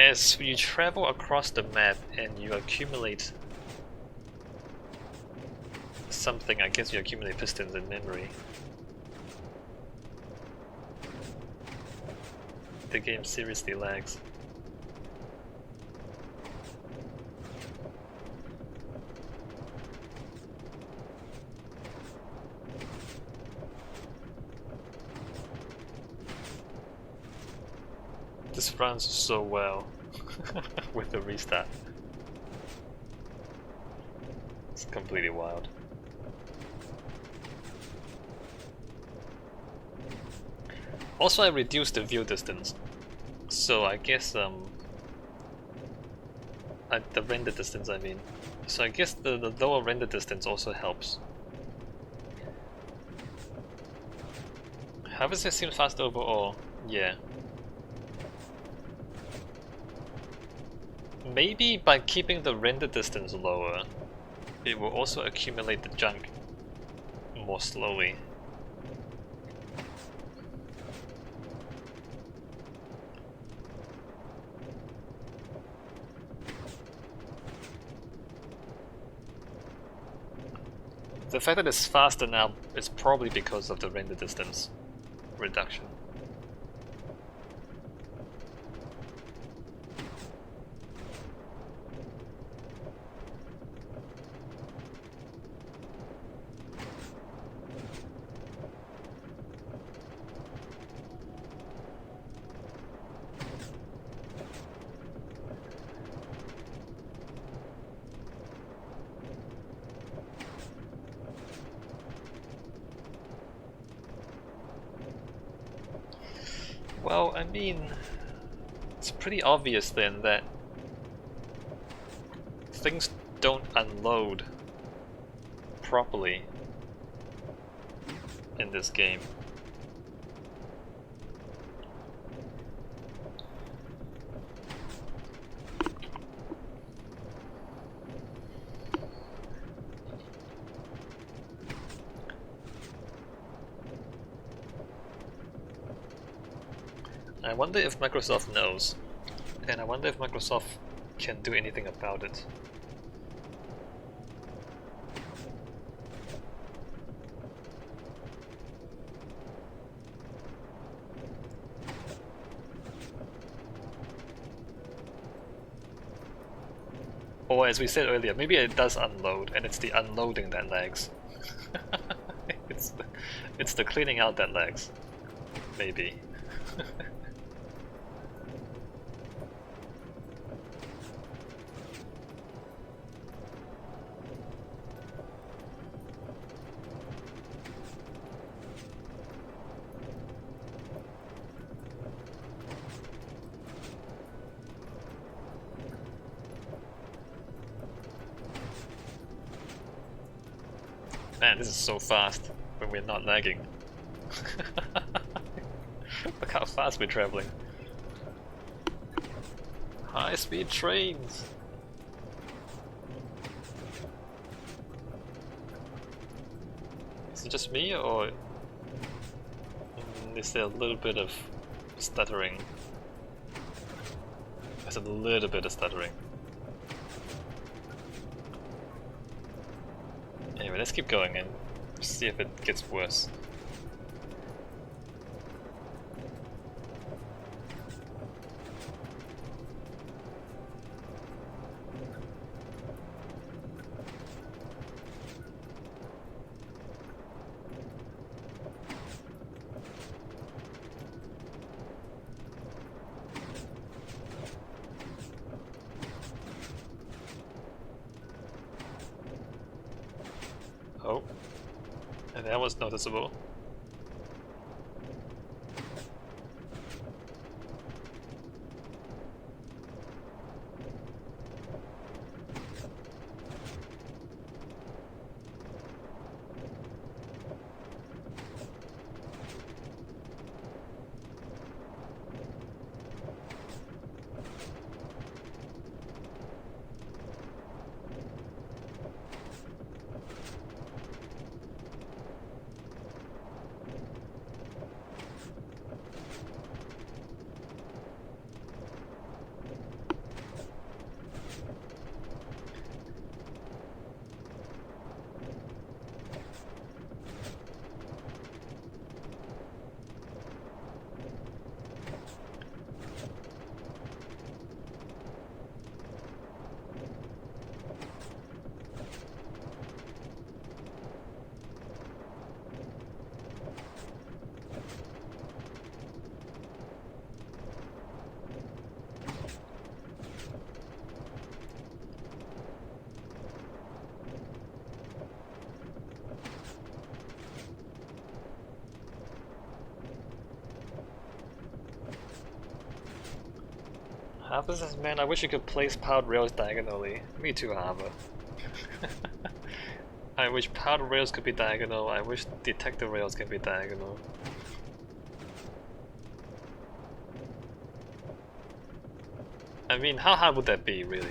as you travel across the map and you accumulate something, I guess you accumulate pistons in memory, the game seriously lags. This runs so well with the restart. It's completely wild. Also, I reduced the view distance, so I guess the render distance, I mean. So I guess the lower render distance also helps. Harvester seems fast overall, yeah. Maybe by keeping the render distance lower, it will also accumulate the junk more slowly. The fact that it's faster now is probably because of the render distance reduction. Well, I mean, it's pretty obvious then that things don't unload properly in this game. I wonder if Microsoft knows, and I wonder if Microsoft can do anything about it. Or as we said earlier, maybe it does unload, and it's the unloading that lags. It's the cleaning out that lags. Maybe. Man, this is so fast when we're not lagging. Look how fast we're traveling. High-speed trains! Is it just me, or is there a little bit of stuttering? There's a little bit of stuttering. Anyway, let's keep going and see if it gets worse. Oh, and that was noticeable. Harvard says, man, I wish you could place powered rails diagonally. Me too, Harvard. I wish powered rails could be diagonal. I wish detector rails can be diagonal. I mean, how hard would that be, really?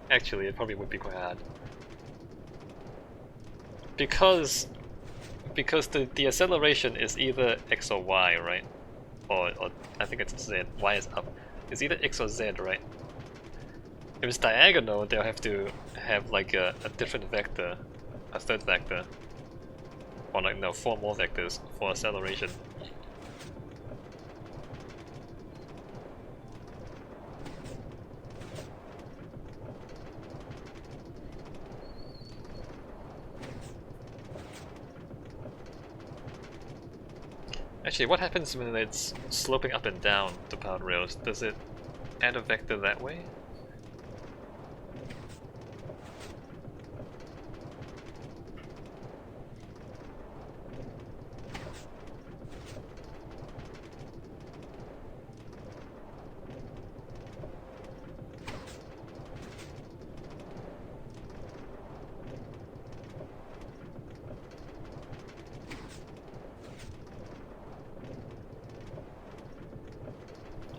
Actually, it probably would be quite hard. Because the acceleration is either x or y, right? Or I think it's z. Y is up. It's either x or z, right? If it's diagonal, they'll have to have like a different vector, a third vector, or like no, 4 more vectors for acceleration. Actually, what happens when it's sloping up and down the powered rails? Does it add a vector that way?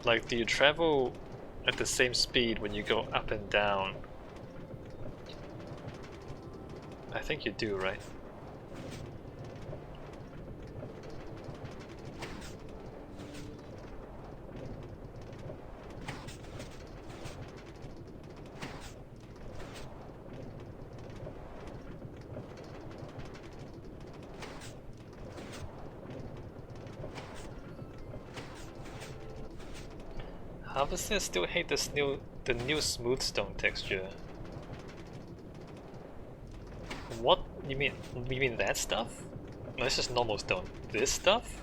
Like, do you travel at the same speed when you go up and down? I think you do, right? Harvesters still hate the new smooth stone texture. What? You mean that stuff? No, it's just normal stone. This stuff?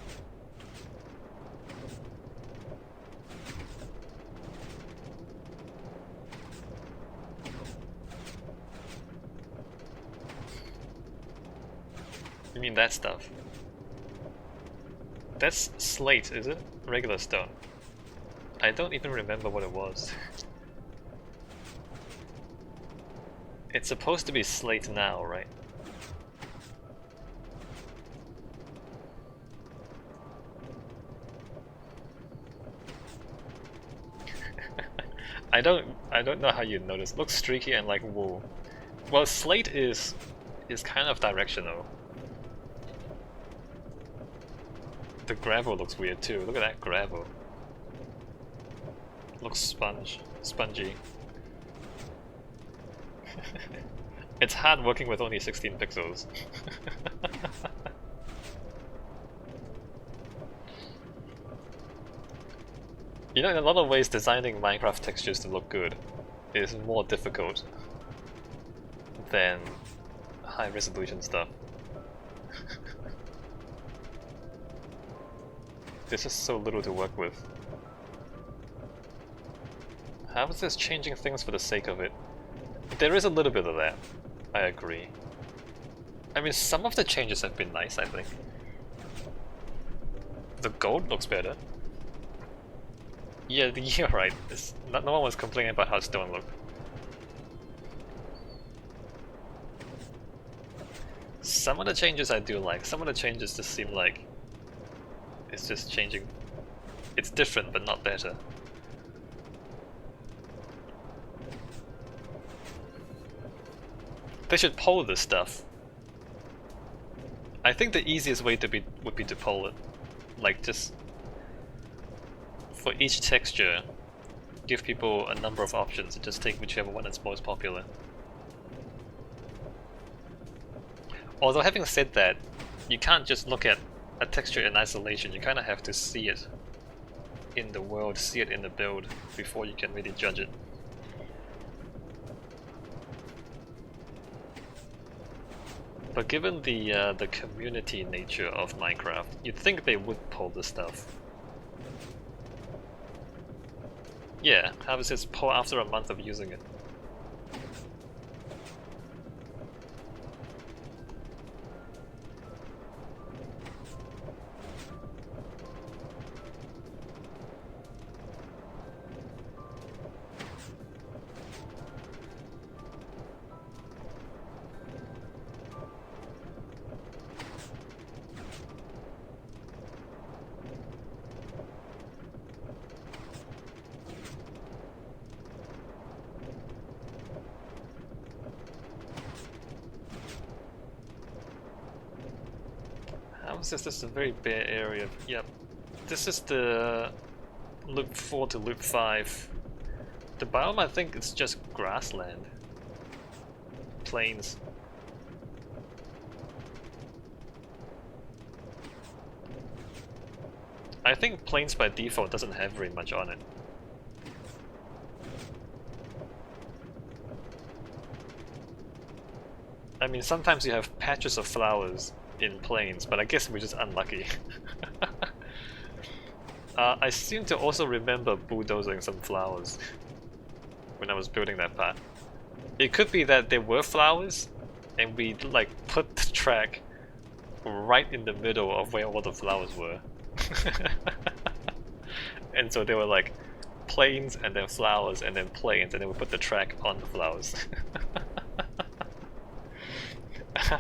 You mean that stuff? That's slate, is it? Regular stone. I don't even remember what it was. It's supposed to be slate now, right? I don't know how you notice. It looks streaky and like wool. Well, slate is kind of directional. The gravel looks weird too. Look at that gravel. Looks spongy. It's hard working with only 16 pixels. You know, in a lot of ways, designing Minecraft textures to look good is more difficult than high resolution stuff. There's just so little to work with. How is this changing things for the sake of it? There is a little bit of that, I agree. I mean, some of the changes have been nice, I think. The gold looks better. Yeah, you're right. No one was complaining about how stone looked. Some of the changes I do like. Some of the changes just seem like it's just changing. It's different, but not better. They should poll this stuff. I think the easiest way would be to poll it. Like, just for each texture, give people a number of options and just take whichever one is most popular. Although having said that, you can't just look at a texture in isolation, you kind of have to see it in the world, see it in the build, before you can really judge it. But given the community nature of Minecraft, you'd think they would pull this stuff. Yeah, how does this pull after a month of using it? This is a very bare area. Yep. This is the loop 4 to loop 5. The biome, I think it's just grassland. Plains. I think plains by default doesn't have very much on it. I mean, sometimes you have patches of flowers in plains, but I guess we're just unlucky. I seem to also remember bulldozing some flowers when I was building that part. It could be that there were flowers, and we like put the track right in the middle of where all the flowers were. And so they were like plains and then flowers and then plains, and then we put the track on the flowers.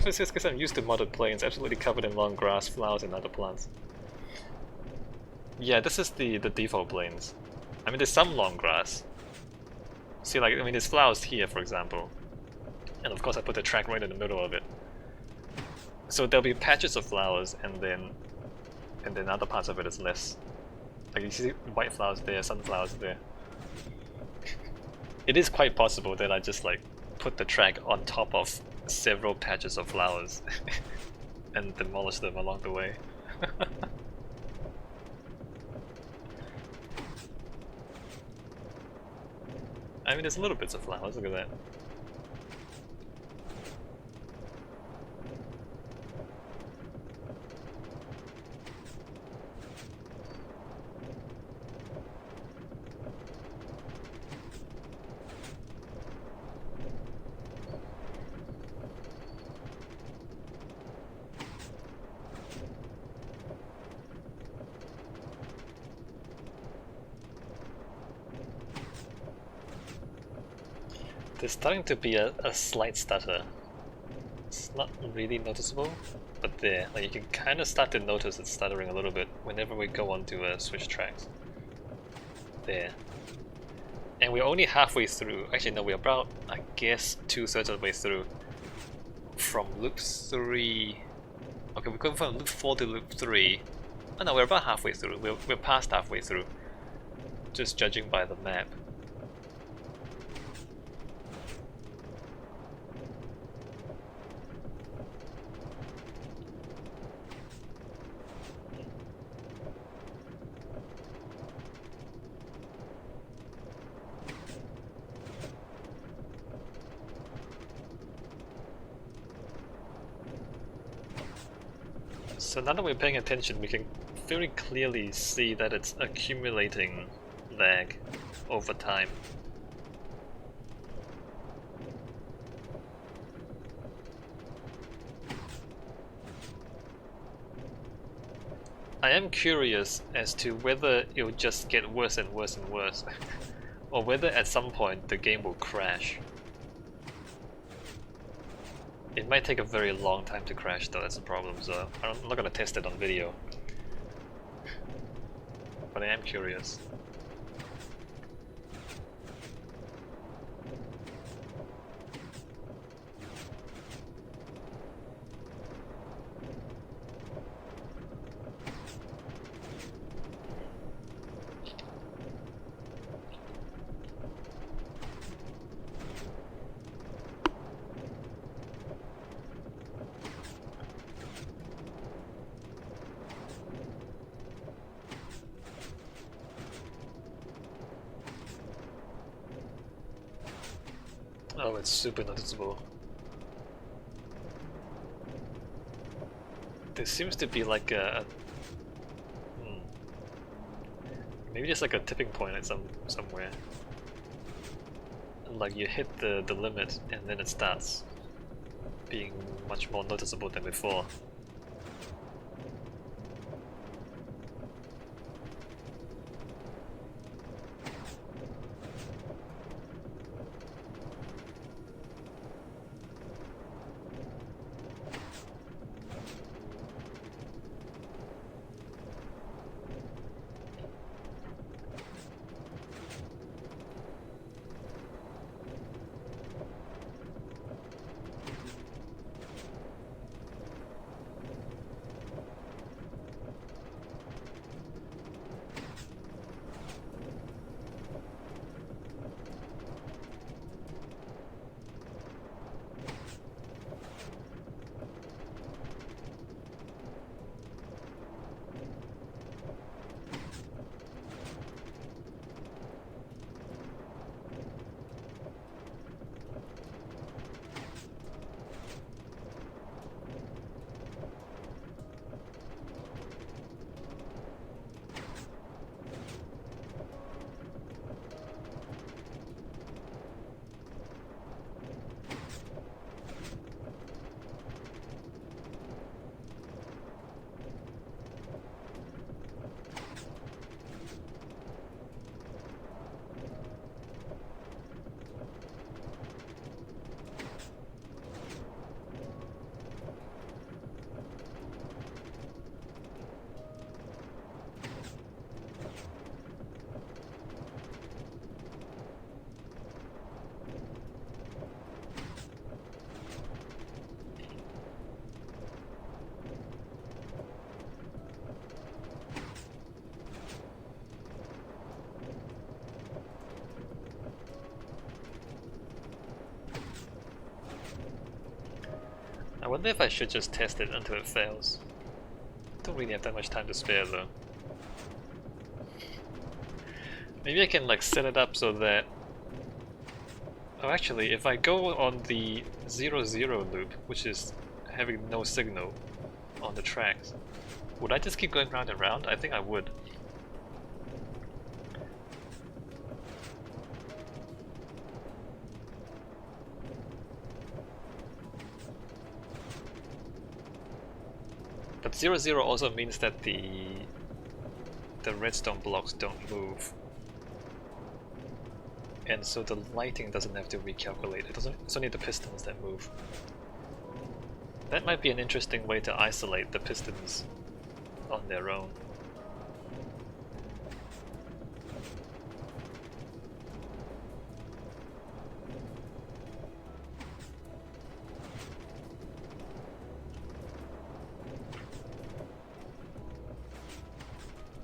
It's just because I'm used to modded plains, absolutely covered in long grass, flowers, and other plants. Yeah, this is the default plains. I mean, there's some long grass. See, like, I mean, there's flowers here, for example. And of course I put the track right in the middle of it. So there'll be patches of flowers, and then other parts of it is less. Like, you see white flowers there, sunflowers there. It is quite possible that I just, like, put the track on top of several patches of flowers and demolish them along the way. I mean, there's little bits of flowers, look at that. There's starting to be a slight stutter. It's not really noticeable, but there, like, you can kind of start to notice it stuttering a little bit whenever we go onto switch tracks. There. And we're only halfway through. Actually, no, we're about, I guess, 2/3 of the way through. From loop 3... Okay, we're going from loop 4 to loop 3. Oh no, we're about halfway through. We're past halfway through. Just judging by the map. So now that we're paying attention, we can very clearly see that it's accumulating lag over time. I am curious as to whether it'll just get worse and worse and worse, or whether at some point the game will crash. It might take a very long time to crash though, that's the problem, so I'm not gonna test it on video. But I am curious. Oh, it's super noticeable. There seems to be like a... maybe just like a tipping point at somewhere. Like you hit the limit and then it starts being much more noticeable than before. I wonder if I should just test it until it fails. Don't really have that much time to spare though. Maybe I can like set it up so that... Oh, actually, if I go on the 0-0 loop, which is having no signal on the tracks, would I just keep going round and round? I think I would. But 0-0 also means that the redstone blocks don't move. And so the lighting doesn't have to recalculate, it's only the pistons that move. That might be an interesting way to isolate the pistons on their own.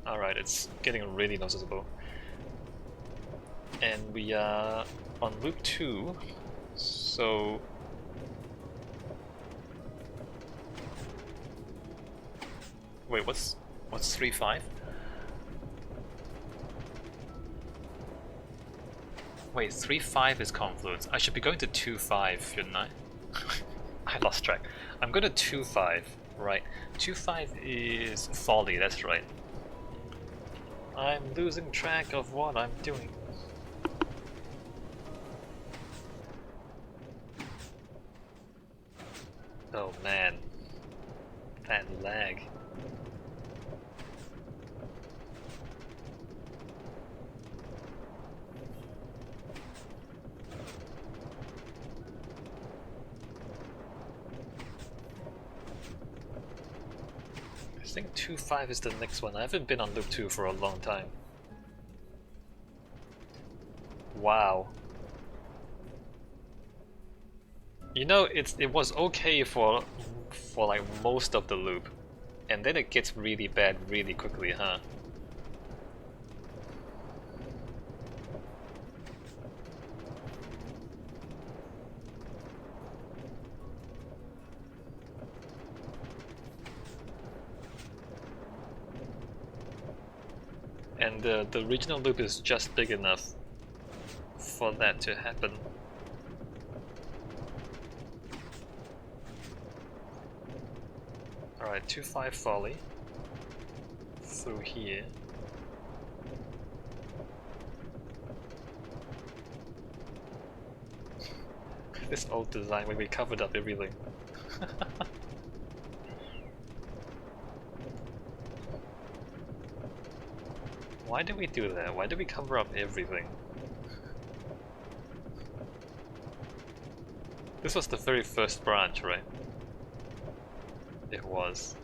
Alright, it's getting really noticeable. And we are on loop 2, so... Wait, what's 3-5? Wait, 3-5 is confluence. I should be going to 2-5, shouldn't I? I lost track. I'm going to 2-5, right. 2-5 is folly, that's right. I'm losing track of what I'm doing. Oh man, that lag. I think 2-5 is the next one. I haven't been on loop 2 for a long time. Wow. You know, it was okay for like most of the loop, and then it gets really bad really quickly, huh? And the regional loop is just big enough for that to happen. Alright, 2-5 folly through here. This old design where we covered up everything. Why do we do that? Why do we cover up everything? This was the very first branch, right? It was.